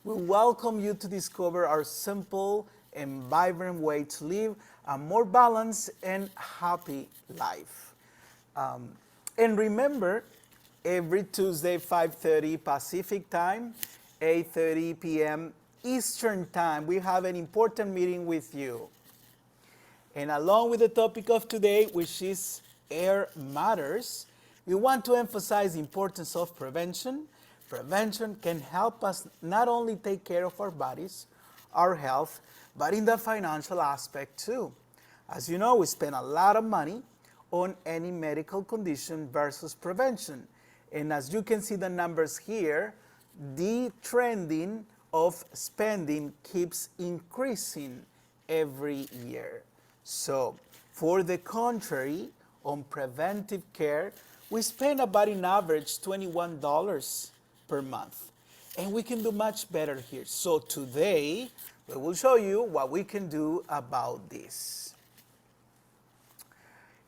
We welcome you to discover our simple and vibrant way to live a more balanced and happy life. Um, and remember, every Tuesday, 5:30 Pacific time, 8:30 p.m. Eastern time, we have an important meeting with you. And along with the topic of today, which is air matters, we want to emphasize the importance of prevention. Prevention can help us not only take care of our bodies, our health, but in the financial aspect too. As you know, we spend a lot of money on any medical condition versus prevention. And as you can see the numbers here, the trending of spending keeps increasing every year. So, for the contrary, on preventive care, we spend about an average $21 per month. And we can do much better here. So today, we will show you what we can do about this.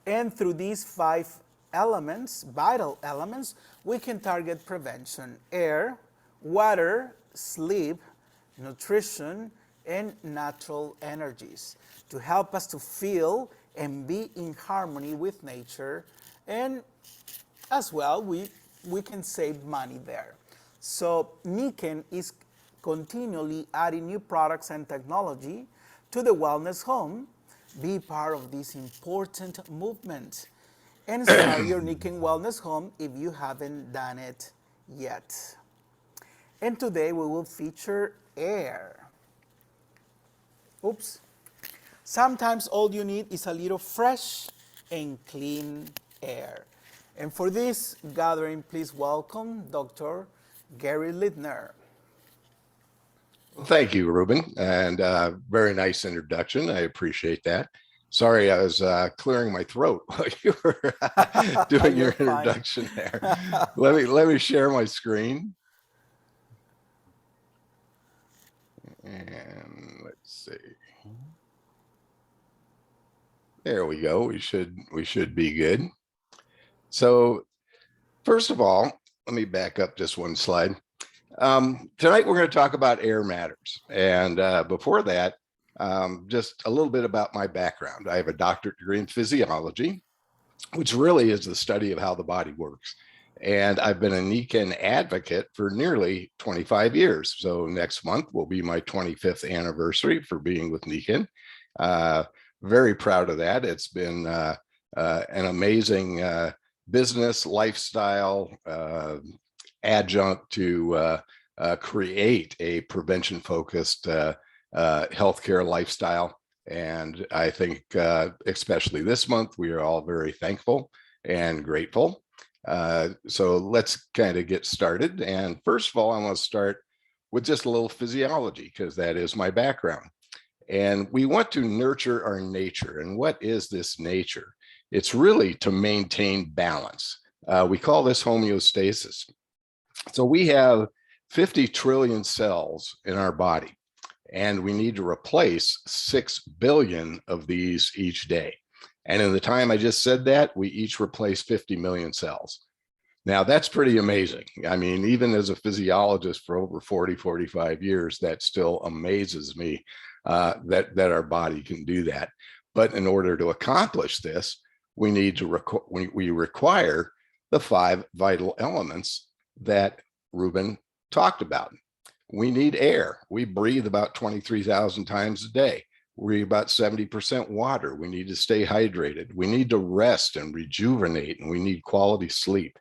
And through these 5 elements, vital elements, we can target prevention: air, water, sleep, nutrition, and natural energies to help us to feel and be in harmony with nature. And as well, we can save money there. So Niken is continually adding new products and technology to the wellness home. Be part of this important movement and start your Niken Wellness Home if you haven't done it yet. And today we will feature air. Oops. Sometimes all you need is a little fresh and clean air. And for this gathering, please welcome Dr. Gary Lindner. Thank you, Ruben, and very nice introduction. I appreciate that. Sorry, I was clearing my throat while you were doing your introduction there. Let me share my screen. And let's see. There we go. We should be good. So first of all, let me back up just one slide. Tonight we're going to talk about air matters. And before that, just a little bit about my background. I have a doctorate degree in physiology, which really is the study of how the body works. And I've been a Niken advocate for nearly 25 years. So next month will be my 25th anniversary for being with Niken. Very proud of that. It's been an amazing business lifestyle adjunct to create a prevention-focused healthcare lifestyle. And I think especially this month, we are all very thankful and grateful. So let's kind of get started. And first of all, I want to start with just a little physiology, because that is my background. And we want to nurture our nature. And what is this nature? It's really to maintain balance. We call this homeostasis. So we have 50 trillion cells in our body, and we need to replace 6 billion of these each day. And in the time I just said that, we each replace 50 million cells. Now, that's pretty amazing. I mean, even as a physiologist for over 40, 45 years, that still amazes me that our body can do that. But in order to accomplish this, we need to we require the 5 vital elements that Ruben talked about. We need air. We breathe about 23,000 times a day. We're about 70% water. We need to stay hydrated. We need to rest and rejuvenate, and we need quality sleep.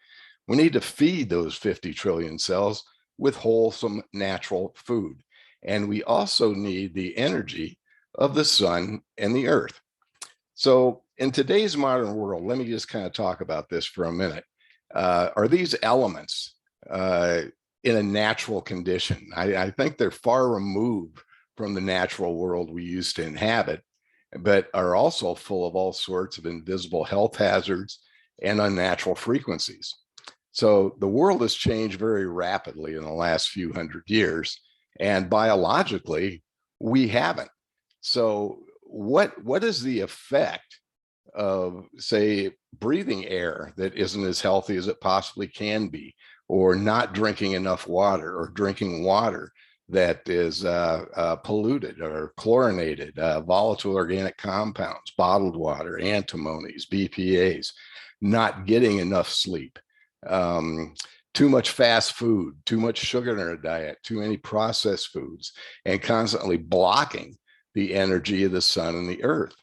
We need to feed those 50 trillion cells with wholesome natural food. And we also need the energy of the sun and the earth. So in today's modern world, let me just kind of talk about this for a minute. Are these elements in a natural condition? I think they're far removed from the natural world we used to inhabit, but are also full of all sorts of invisible health hazards and unnatural frequencies. So the world has changed very rapidly in the last few hundred years, and biologically, we haven't. So what is the effect of, say, breathing air that isn't as healthy as it possibly can be, or not drinking enough water, or drinking water that is polluted or chlorinated, volatile organic compounds, bottled water, antimonies, BPAs, not getting enough sleep, too much fast food, too much sugar in our diet, too many processed foods, and constantly blocking the energy of the sun and the earth.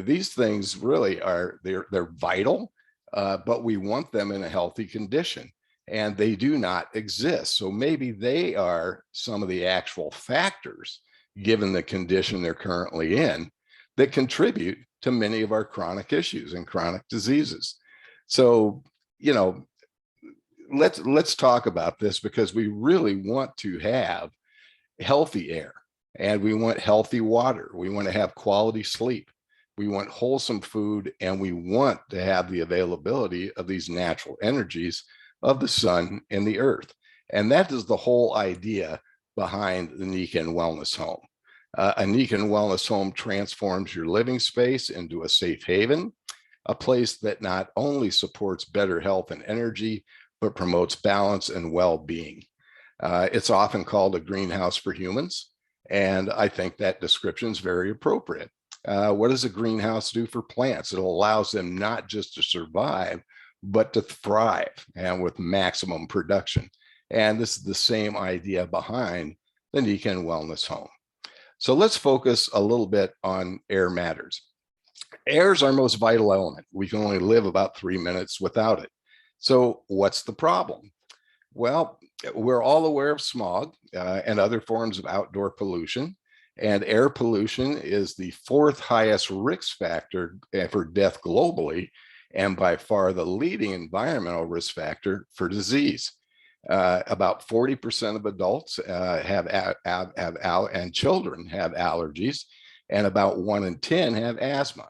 These things really are, they're vital, but we want them in a healthy condition, and they do not exist. So maybe they are some of the actual factors, given the condition they're currently in, that contribute to many of our chronic issues and chronic diseases. So, let's talk about this, because we really want to have healthy air, and we want healthy water. We want to have quality sleep. We want wholesome food, and we want to have the availability of these natural energies of the sun and the earth. And that is the whole idea behind the Nikan Wellness Home. A Nikan Wellness Home transforms your living space into a safe haven, a place that not only supports better health and energy, but promotes balance and well-being. It's often called a greenhouse for humans, and I think that description is very appropriate. What does a greenhouse do for plants? It allows them not just to survive, but to thrive, and with maximum production. And this is the same idea behind the Nikan Wellness Home. So let's focus a little bit on air matters. Air is our most vital element. We can only live about 3 minutes without it. So what's the problem? Well, we're all aware of smog and other forms of outdoor pollution. And air pollution is the 4th highest risk factor for death globally, and by far the leading environmental risk factor for disease. About 40% of adults and children have allergies, and about 1 in 10 have asthma.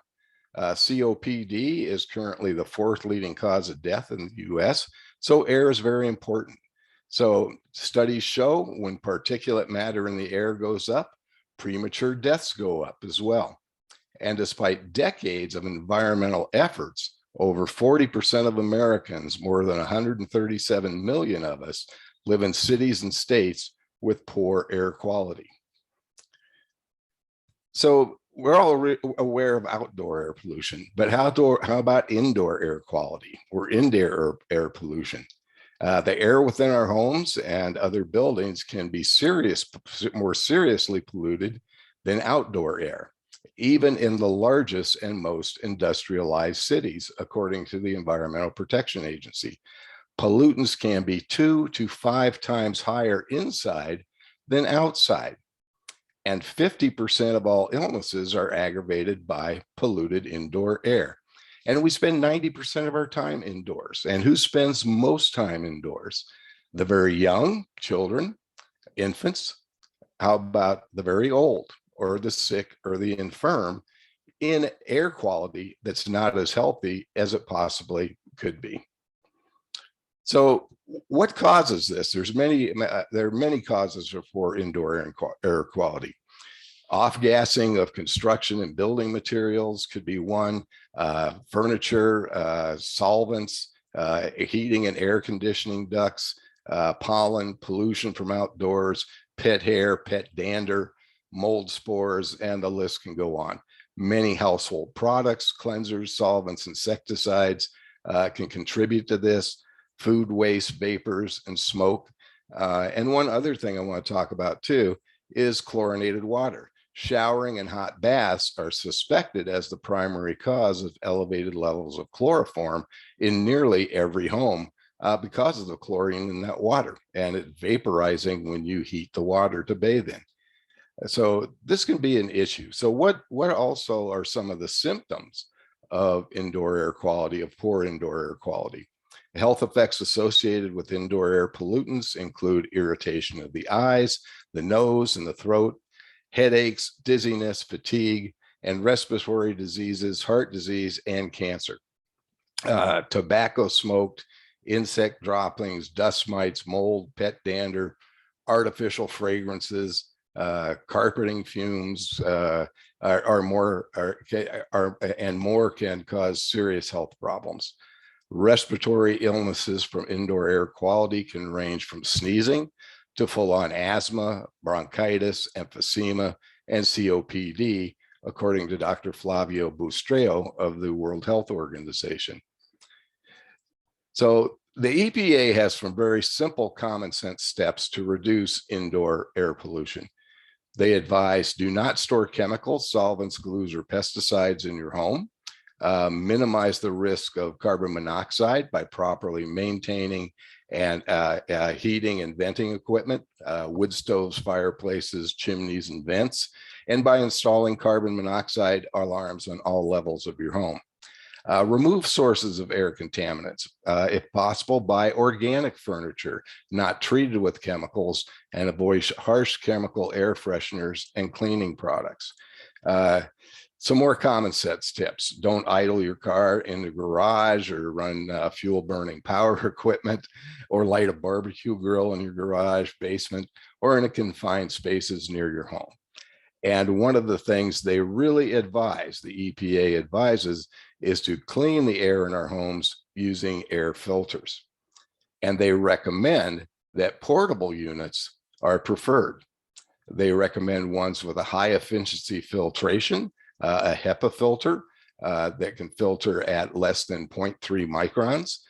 COPD is currently the 4th leading cause of death in the US, so air is very important. So studies show when particulate matter in the air goes up, premature deaths go up as well. And despite decades of environmental efforts, over 40% of Americans, more than 137 million of us, live in cities and states with poor air quality. So we're all aware of outdoor air pollution, but how about indoor air quality or indoor air pollution? The air within our homes and other buildings can be more seriously polluted than outdoor air, even in the largest and most industrialized cities, according to the Environmental Protection Agency. Pollutants can be 2 to 5 times higher inside than outside. And 50% of all illnesses are aggravated by polluted indoor air. And we spend 90% of our time indoors. And who spends most time indoors? The very young, children, infants. How about the very old, or the sick, or the infirm, in air quality that's not as healthy as it possibly could be? So what causes this? There are many causes for indoor air quality. Off-gassing of construction and building materials could be one. Furniture, solvents, heating and air conditioning ducts, pollen, pollution from outdoors, pet hair, pet dander, mold spores, and the list can go on. Many household products, cleansers, solvents, insecticides can contribute to this. Food waste, vapors, and smoke. And one other thing I want to talk about too is chlorinated water. Showering and hot baths are suspected as the primary cause of elevated levels of chloroform in nearly every home because of the chlorine in that water and it vaporizing when you heat the water to bathe in. So this can be an issue. So what also are some of the symptoms of indoor air quality, of poor indoor air quality? Health effects associated with indoor air pollutants include irritation of the eyes, the nose, and the throat, headaches, dizziness, fatigue, and respiratory diseases, heart disease, and cancer. Tobacco smoked, insect droppings, dust mites, mold, pet dander, artificial fragrances, carpeting fumes and more can cause serious health problems. Respiratory illnesses from indoor air quality can range from sneezing to full-on asthma, bronchitis, emphysema, and COPD, according to Dr. Flavio Bustreo of the World Health Organization. So the EPA has some very simple common sense steps to reduce indoor air pollution. They advise do not store chemicals, solvents, glues, or pesticides in your home. Minimize the risk of carbon monoxide by properly maintaining and heating and venting equipment, wood stoves, fireplaces, chimneys, and vents, and by installing carbon monoxide alarms on all levels of your home. Remove sources of air contaminants. If possible, buy organic furniture, not treated with chemicals, and avoid harsh chemical air fresheners and cleaning products. Some more common sense tips. Don't idle your car in the garage or run fuel burning power equipment or light a barbecue grill in your garage, basement, or in a confined spaces near your home. And one of the things they really advise, the EPA advises, is to clean the air in our homes using air filters. And they recommend that portable units are preferred. They recommend ones with a high efficiency filtration, a HEPA filter that can filter at less than 0.3 microns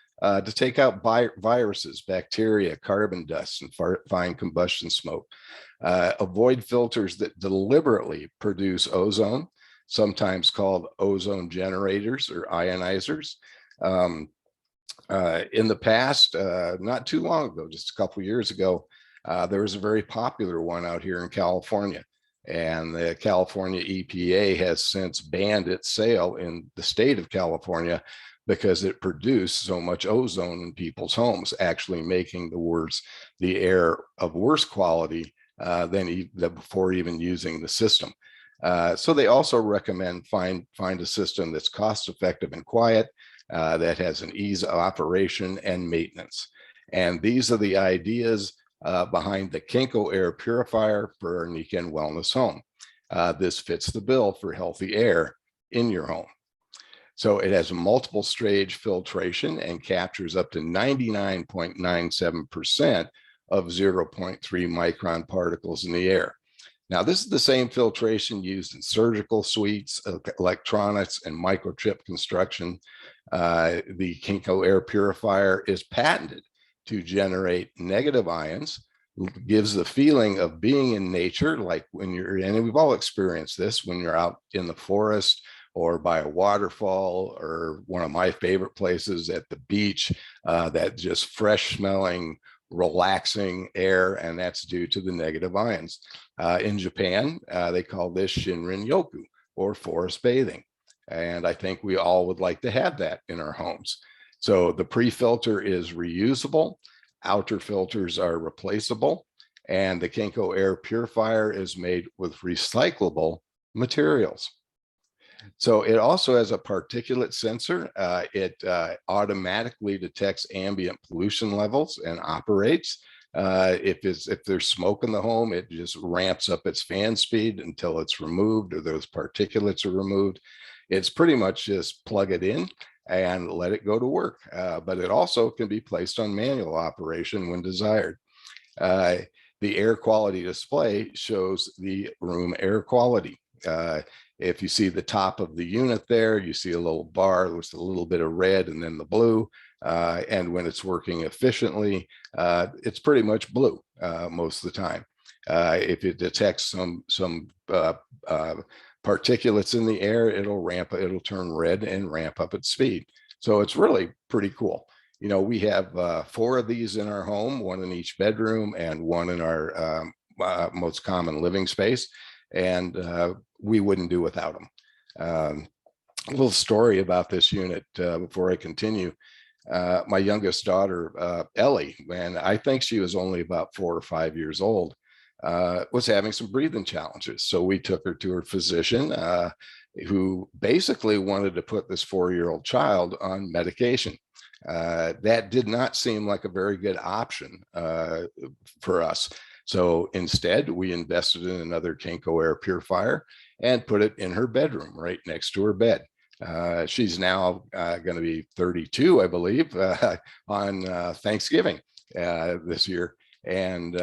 to take out viruses, bacteria, carbon dust, and fine combustion smoke. Avoid filters that deliberately produce ozone, sometimes called ozone generators or ionizers. In the past, not too long ago, just a couple of years ago, there was a very popular one out here in California. And the California EPA has since banned its sale in the state of California because it produced so much ozone in people's homes, actually making the air of worse quality than before even using the system. So they also recommend find a system that's cost effective and quiet, that has an ease of operation and maintenance. And these are the ideas behind the Kinko air purifier for our Niken Wellness home. This fits the bill for healthy air in your home. So it has multiple stage filtration and captures up to 99.97% of 0.3 micron particles in the air. Now, this is the same filtration used in surgical suites, electronics, and microchip construction. The Kinko air purifier is patented to generate negative ions, gives the feeling of being in nature, like when you're in, and we've all experienced this when you're out in the forest or by a waterfall, or one of my favorite places at the beach, that just fresh smelling, relaxing air, and that's due to the negative ions. In Japan, they call this Shinrin Yoku, or forest bathing. And I think we all would like to have that in our homes. So the pre-filter is reusable, outer filters are replaceable, and the Kinko air purifier is made with recyclable materials. So it also has a particulate sensor. It automatically detects ambient pollution levels and operates. If there's smoke in the home, it just ramps up its fan speed until it's removed or those particulates are removed. It's pretty much just plug it in and let it go to work. But it also can be placed on manual operation when desired. The air quality display shows the room air quality. If you see the top of the unit there, you see a little bar with a little bit of red and then the blue. And when it's working efficiently, it's pretty much blue most of the time. If it detects some particulates in the air, it'll turn red and ramp up its speed. So it's really pretty cool. You know, we have 4 of these in our home, 1 in each bedroom and 1 in our most common living space. And we wouldn't do without them. A little story about this unit before I continue. My youngest daughter, Ellie, and I think she was only about 4 or 5 years old, was having some breathing challenges. So we took her to her physician, who basically wanted to put this 4-year-old child on medication. That did not seem like a very good option for us. So instead, we invested in another Kinko air purifier and put it in her bedroom right next to her bed. She's now going to be 32, I believe, on Thanksgiving this year. and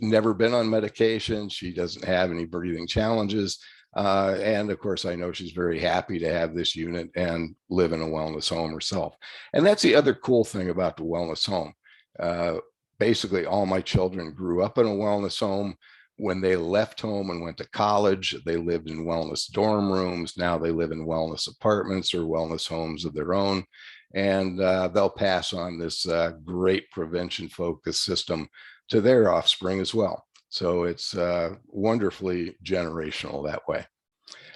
never been on medication. She doesn't have any breathing challenges. And of course, I know she's very happy to have this unit and live in a wellness home herself. And that's the other cool thing about the wellness home. Basically, all my children grew up in a wellness home. When they left home and went to college, they lived in wellness dorm rooms. Now they live in wellness apartments or wellness homes of their own. And they'll pass on this great prevention focused system to their offspring as well. So it's wonderfully generational that way.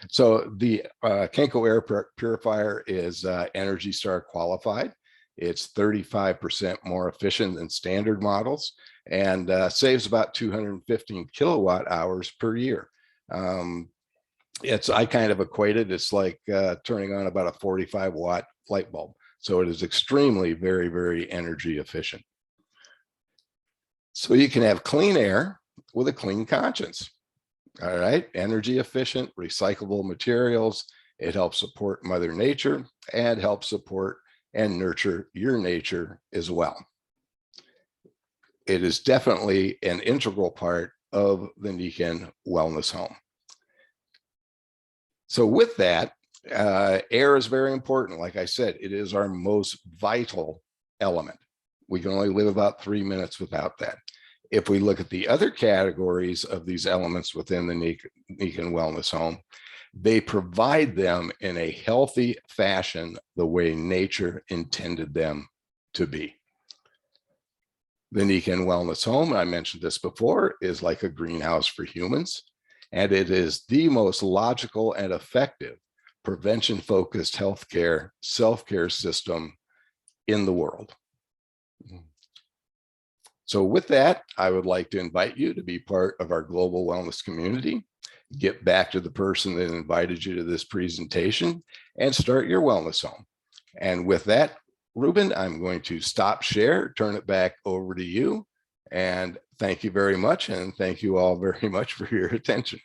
So the Kenko air purifier is Energy Star qualified. It's 35% more efficient than standard models and saves about 215 kilowatt hours per year. I kind of equated, it's like turning on about a 45 watt light bulb. So it is extremely, very, very energy efficient. So you can have clean air with a clean conscience. All right, energy efficient, recyclable materials. It helps support Mother Nature and helps support and nurture your nature as well. It is definitely an integral part of the Niken Wellness Home. So with that, air is very important. Like I said, it is our most vital element. We can only live about 3 minutes without that. If we look at the other categories of these elements within the Niken Wellness Home, they provide them in a healthy fashion the way nature intended them to be. The Niken Wellness Home, I mentioned this before, is like a greenhouse for humans, and it is the most logical and effective prevention-focused healthcare, self-care system in the world. So with that, I would like to invite you to be part of our global wellness community, get back to the person that invited you to this presentation, and start your wellness home. And with that, Ruben, I'm going to stop share, turn it back over to you. And thank you very much. And thank you all very much for your attention.